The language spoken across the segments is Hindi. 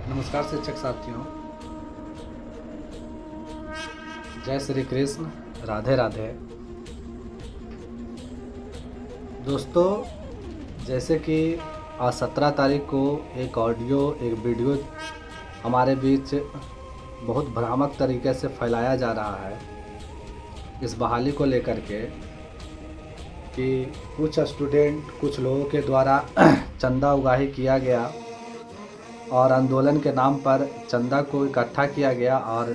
नमस्कार शिक्षक साथियों, जय श्री कृष्ण, राधे राधे। दोस्तों, जैसे कि आज 17 तारीख को एक वीडियो हमारे बीच बहुत भ्रामक तरीके से फैलाया जा रहा है इस बहाली को लेकर के कि कुछ लोगों के द्वारा चंदा उगाही किया गया और आंदोलन के नाम पर चंदा को इकट्ठा किया गया और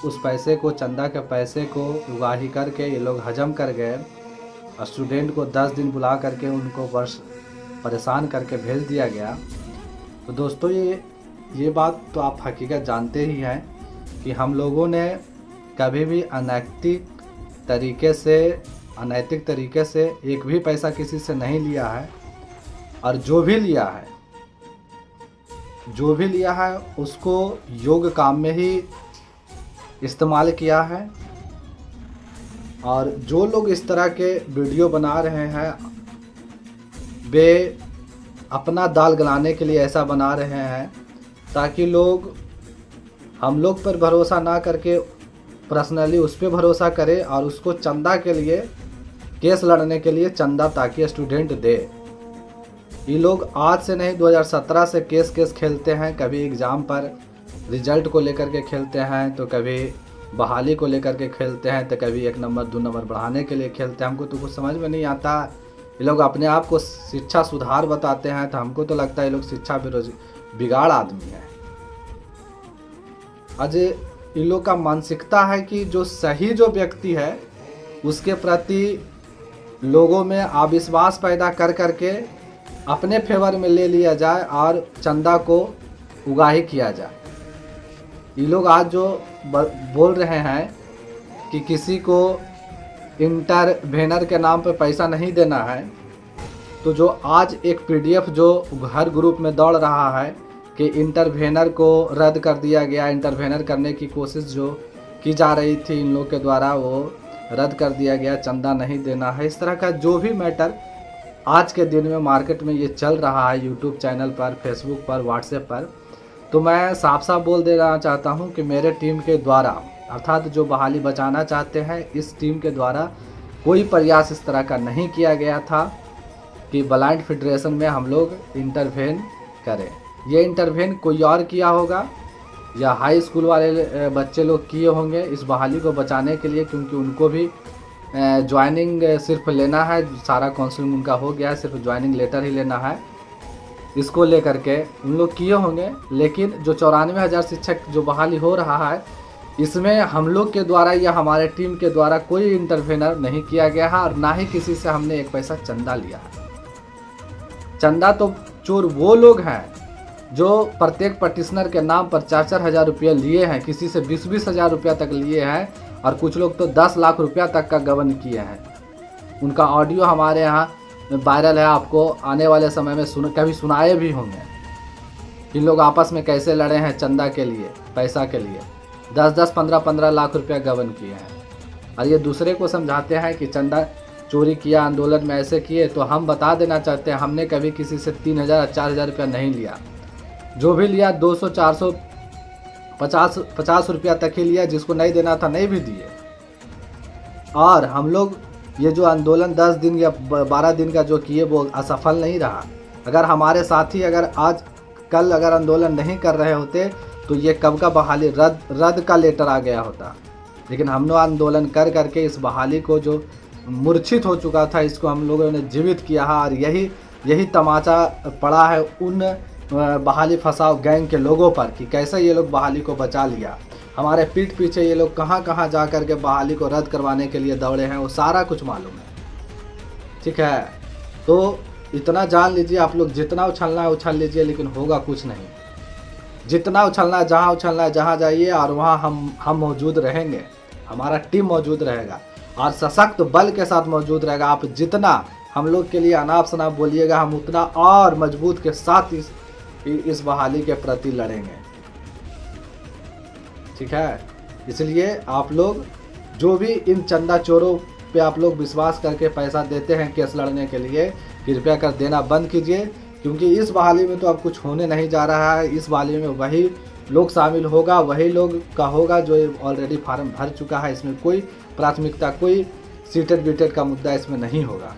उस पैसे को, चंदा के पैसे को उगाही करके ये लोग हजम कर गए। स्टूडेंट को 10 दिन बुला करके उनको वर्ष परेशान करके भेज दिया गया। तो दोस्तों, ये बात तो आप हकीकत जानते ही हैं कि हम लोगों ने कभी भी अनैतिक तरीके से एक भी पैसा किसी से नहीं लिया है, और जो भी लिया है उसको योग काम में ही इस्तेमाल किया है। और जो लोग इस तरह के वीडियो बना रहे हैं, वे अपना दाल गलाने के लिए ऐसा बना रहे हैं ताकि लोग हम लोग पर भरोसा ना करके पर्सनली उस पर भरोसा करें और उसको चंदा के लिए, केस लड़ने के लिए चंदा ताकि स्टूडेंट दे। ये लोग आज से नहीं, 2017 से केस खेलते हैं। कभी एग्ज़ाम पर रिजल्ट को लेकर के खेलते हैं, तो कभी बहाली को लेकर के खेलते हैं, तो कभी 1 नंबर 2 नंबर बढ़ाने के लिए खेलते हैं। हमको तो कुछ समझ में नहीं आता। ये लोग अपने आप को शिक्षा सुधार बताते हैं, तो हमको तो लगता है ये लोग शिक्षा बिगाड़ आदमी है। आज इन लोग का मानसिकता है कि जो व्यक्ति है उसके प्रति लोगों में अविश्वास पैदा कर करके अपने फेवर में ले लिया जाए और चंदा को उगाही किया जाए। ये लोग आज जो बोल रहे हैं कि किसी को इंटरवेनर के नाम पे पैसा नहीं देना है, तो जो आज एक PDF जो हर ग्रुप में दौड़ रहा है कि इंटरवेनर को रद्द कर दिया गया, इंटरवेनर करने की कोशिश जो की जा रही थी इन लोग के द्वारा, वो रद्द कर दिया गया, चंदा नहीं देना है। इस तरह का जो भी मैटर आज के दिन में मार्केट में ये चल रहा है, यूट्यूब चैनल पर, फेसबुक पर, व्हाट्सएप पर, तो मैं साफ साफ बोल देना चाहता हूँ कि मेरे टीम के द्वारा, अर्थात जो बहाली बचाना चाहते हैं, इस टीम के द्वारा कोई प्रयास इस तरह का नहीं किया गया था कि ब्लाइंड फेडरेशन में हम लोग इंटरवेन करें। ये इंटरवेन कोई और किया होगा या हाई स्कूल वाले बच्चे लोग किए होंगे इस बहाली को बचाने के लिए, क्योंकि उनको भी ज्वाइनिंग सिर्फ लेना है। सारा काउंसलिंग उनका हो गया है, सिर्फ ज्वाइनिंग लेटर ही लेना है। इसको लेकर के उन लोग किए होंगे। लेकिन जो 94,000 शिक्षक जो बहाली हो रहा है, इसमें हम लोग के द्वारा या हमारे टीम के द्वारा कोई इंटरवेनर नहीं किया गया है और ना ही किसी से हमने एक पैसा चंदा लिया है। चंदा तो चोर वो लोग हैं जो प्रत्येक पटिशनर के नाम पर 4-4 हज़ार रुपया लिए हैं, किसी से 20-20 हज़ार रुपया तक लिए हैं, और कुछ लोग तो 10 लाख रुपया तक का गबन किए हैं। उनका ऑडियो हमारे यहाँ वायरल है, आपको आने वाले समय में कभी सुनाए भी होंगे। इन लोग आपस में कैसे लड़े हैं चंदा के लिए, पैसा के लिए, 10-10, 15-15 लाख रुपया गबन किए हैं। और ये दूसरे को समझाते हैं कि चंदा चोरी किया, आंदोलन में ऐसे किए। तो हम बता देना चाहते हैं, हमने कभी किसी से 3,000 4,000 रुपया नहीं लिया। जो भी लिया 200, 400, 50 रुपया तक ही लिया। जिसको नहीं देना था नहीं भी दिए। और हम लोग ये जो आंदोलन 10 दिन या 12 दिन का जो किए वो असफल नहीं रहा। अगर हमारे साथी कल अगर आंदोलन नहीं कर रहे होते तो ये कब का बहाली रद्द का लेटर आ गया होता। लेकिन हम लोग आंदोलन कर करके इस बहाली को, जो मूर्छित हो चुका था, इसको हम लोगों ने जीवित किया है। और यही तमाचा पड़ा है उन बहाली फसाव गैंग के लोगों पर कि कैसे ये लोग बहाली को बचा लिया। हमारे पीठ पीछे ये लोग कहाँ कहाँ जा कर के बहाली को रद्द करवाने के लिए दौड़े हैं, वो सारा कुछ मालूम है। ठीक है, तो इतना जान लीजिए, आप लोग जितना उछलना है उछल लीजिए, लेकिन होगा कुछ नहीं। जितना उछलना है, जहाँ जाइए, और वहाँ हम मौजूद रहेंगे। हमारा टीम मौजूद रहेगा और सशक्त बल के साथ मौजूद रहेगा। आप जितना हम लोग के लिए अनाप शनाप बोलिएगा, हम उतना और मजबूत के साथ इस बहाली के प्रति लड़ेंगे। ठीक है, इसलिए आप लोग जो भी इन चंदा चोरों पे आप लोग विश्वास करके पैसा देते हैं केस लड़ने के लिए, कृपया कर देना बंद कीजिए। क्योंकि इस बहाली में तो अब कुछ होने नहीं जा रहा है। इस बहाली में वही लोग शामिल होगा, वही लोग का होगा जो ऑलरेडी फार्म भर चुका है। इसमें कोई प्राथमिकता, कोई सीटेड बीटेड का मुद्दा इसमें नहीं होगा।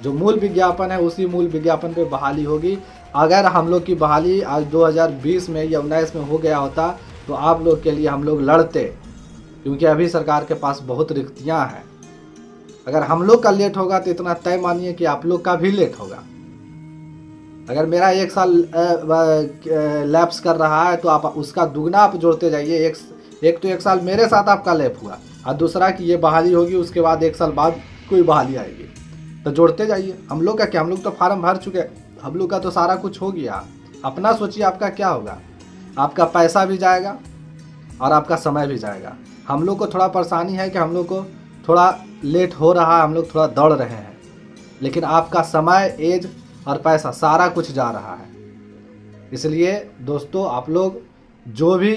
जो मूल विज्ञापन है उसी मूल विज्ञापन पे बहाली होगी। अगर हम लोग की बहाली आज 2020 में या 19 में हो गया होता तो आप लोग के लिए हम लोग लड़ते, क्योंकि अभी सरकार के पास बहुत रिक्तियाँ हैं। अगर हम लोग का लेट होगा तो इतना तय मानिए कि आप लोग का भी लेट होगा। अगर मेरा 1 साल लैप्स कर रहा है तो आप उसका दुगना आप जोड़ते जाइए। एक तो 1 साल मेरे साथ आपका लैप हुआ और दूसरा कि ये बहाली होगी, उसके बाद 1 साल बाद कोई बहाली आएगी, तो जोड़ते जाइए। हम लोग का क्या, हम लोग तो फार्म भर चुके हैं, हम लोग का तो सारा कुछ हो गया। अपना सोचिए आपका क्या होगा। आपका पैसा भी जाएगा और आपका समय भी जाएगा। हम लोग को थोड़ा परेशानी है कि हम लोग को थोड़ा लेट हो रहा है, हम लोग थोड़ा दौड़ रहे हैं, लेकिन आपका समय, एज और पैसा सारा कुछ जा रहा है। इसलिए दोस्तों, आप लोग जो भी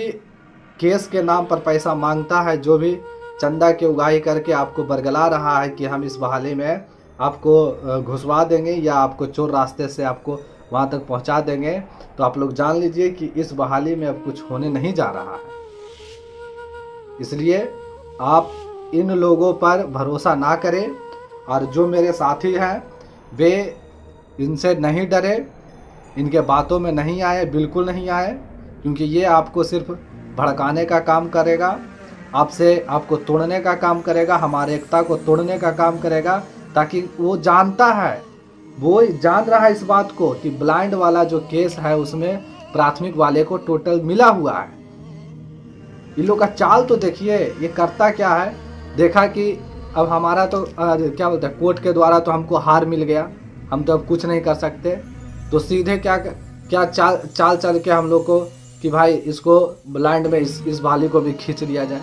केस के नाम पर पैसा मांगता है, जो भी चंदा की उगाही करके आपको बरगला रहा है कि हम इस बहाली में आपको घुसवा देंगे या आपको चोर रास्ते से आपको वहाँ तक पहुँचा देंगे, तो आप लोग जान लीजिए कि इस बहाली में अब कुछ होने नहीं जा रहा है। इसलिए आप इन लोगों पर भरोसा ना करें, और जो मेरे साथी हैं वे इनसे नहीं डरे, इनके बातों में नहीं आए, बिल्कुल नहीं आए, क्योंकि ये आपको सिर्फ भड़काने का काम करेगा, आपको तोड़ने का काम करेगा, हमारे एकता को तोड़ने का काम करेगा। ताकि वो जानता है, वो जान रहा है इस बात को कि ब्लाइंड वाला जो केस है उसमें प्राथमिक वाले को टोटल मिला हुआ है। इन लोग का चाल तो देखिए, ये करता क्या है। देखा कि अब हमारा तो क्या बोलते हैं, कोर्ट के द्वारा तो हमको हार मिल गया, हम तो अब कुछ नहीं कर सकते, तो सीधे क्या चाल चल के हम लोग को कि भाई इसको ब्लाइंड में इस बहाली को भी खींच लिया जाए।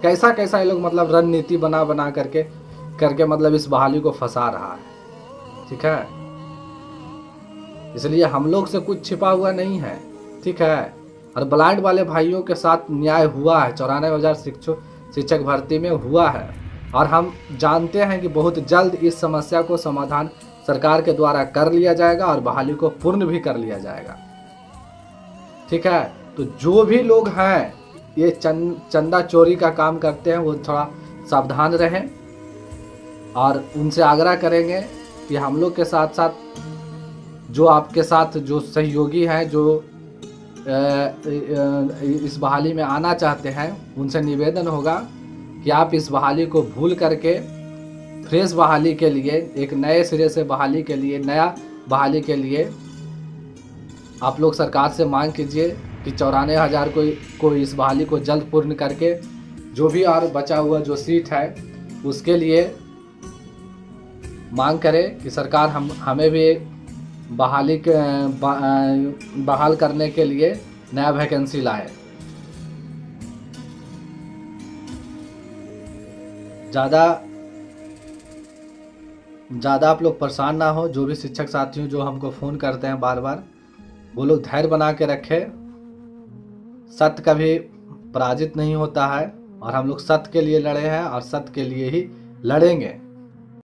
कैसा कैसा ये लोग मतलब रणनीति बना करके मतलब इस बहाली को फंसा रहा है। ठीक है, इसलिए हम लोग से कुछ छिपा हुआ नहीं है। ठीक है, और ब्लाइंड वाले भाइयों के साथ न्याय हुआ है, 94,000 शिक्षक भर्ती में हुआ है, और हम जानते हैं कि बहुत जल्द इस समस्या को समाधान सरकार के द्वारा कर लिया जाएगा और बहाली को पूर्ण भी कर लिया जाएगा। ठीक है, तो जो भी लोग हैं ये चंदा चोरी का काम करते हैं वो थोड़ा सावधान रहें, और उनसे आग्रह करेंगे कि हम लोग के साथ साथ जो आपके साथ जो सहयोगी हैं, जो इस बहाली में आना चाहते हैं, उनसे निवेदन होगा कि आप इस बहाली को भूल करके फ्रेश बहाली के लिए, एक नए सिरे से बहाली के लिए, नया बहाली के लिए आप लोग सरकार से मांग कीजिए कि 94,000 को इस बहाली को जल्द पूर्ण करके जो भी और बचा हुआ जो सीट है उसके लिए मांग करें कि सरकार हमें भी बहाली के बहाल करने के लिए नया वैकेंसी लाए। ज़्यादा आप लोग परेशान ना हो। जो भी शिक्षक साथी जो हमको फ़ोन करते हैं बार बार, वो लोग धैर्य बना के रखें। सत्य कभी पराजित नहीं होता है, और हम लोग सत्य के लिए लड़े हैं और सत्य के लिए ही लड़ेंगे।